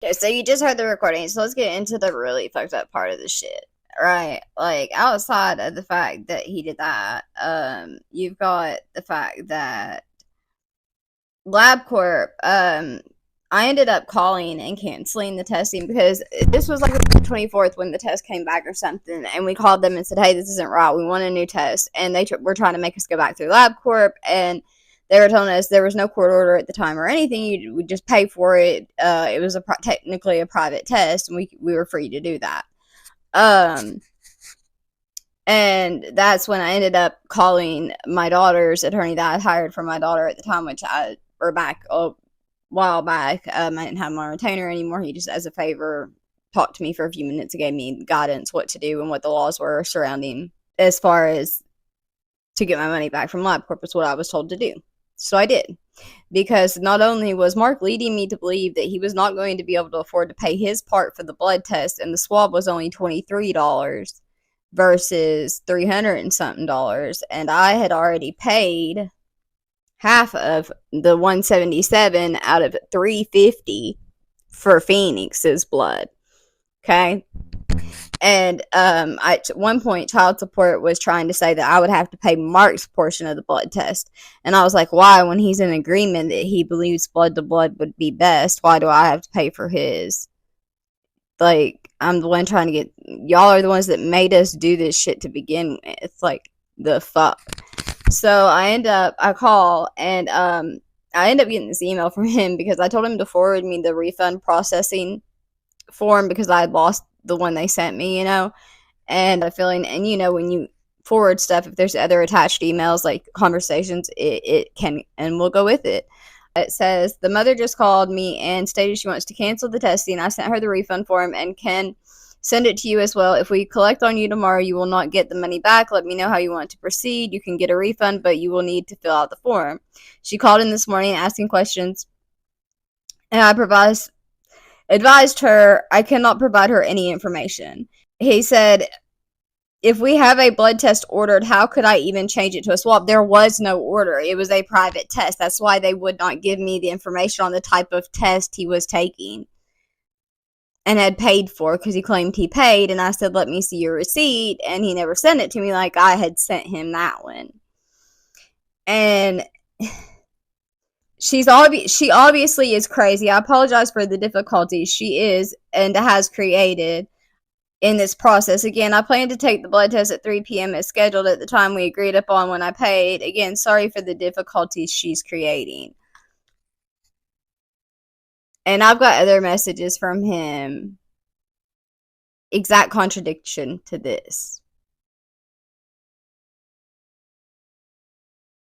Okay, so you just heard the recording, so let's get into the really fucked up part of the shit. Right? Like outside of the fact that he did that, you've got the fact that Labcorp, I ended up calling and canceling the testing because this was like the 24th when the test came back or something, and we called them and said, "Hey, this isn't right. We want a new test," and they were trying to make us go back through Labcorp, and they were telling us there was no court order at the time or anything. You would just pay for it. It was technically a private test, and we were free to do that. Um, and that's when I ended up calling my daughter's attorney that I hired for my daughter at the time, which I or back a while back. I didn't have my retainer anymore. He just, as a favor, talked to me for a few minutes and gave me guidance what to do and what the laws were surrounding as far as to get my money back from LabCorp is what I was told to do. So I did. Because not only was Mark leading me to believe that he was not going to be able to afford to pay his part for the blood test, and the swab was only $23 versus 300 and something dollars, and I had already paid half of the 177 out of 350 for Phoenix's blood. Okay. And at one point, child support was trying to say that I would have to pay Mark's portion of the blood test. And I was like, why? When he's in agreement that he believes blood to blood would be best, why do I have to pay for his? Like, I'm the one trying to get, y'all are the ones that made us do this shit to begin with. It's like, the fuck. So I call and I end up getting this email from him because I told him to forward me the refund processing form because I had lost the one they sent me, and a feeling, and when you forward stuff, if there's other attached emails like conversations, it can, and we'll go with it. It says the mother just called me and stated she wants to cancel the testing. I sent her the refund form and can send it to you as well. If we collect on you tomorrow, you will not get the money back. Let me know how you want to proceed. You can get a refund, but you will need to fill out the form. She called in this morning asking questions, and I advised her I cannot provide her any information. He said, if we have a blood test ordered, how could I even change it to a swab? There was no order. It was a private test. That's why they would not give me the information on the type of test he was taking and had paid for, because he claimed he paid. And I said, let me see your receipt. And he never sent it to me like I had sent him that one. And she obviously is crazy. I apologize for the difficulties she is and has created in this process. Again, I plan to take the blood test at 3 p.m. as scheduled at the time we agreed upon when I paid. Again, sorry for the difficulties she's creating. And I've got other messages from him. Exact contradiction to this.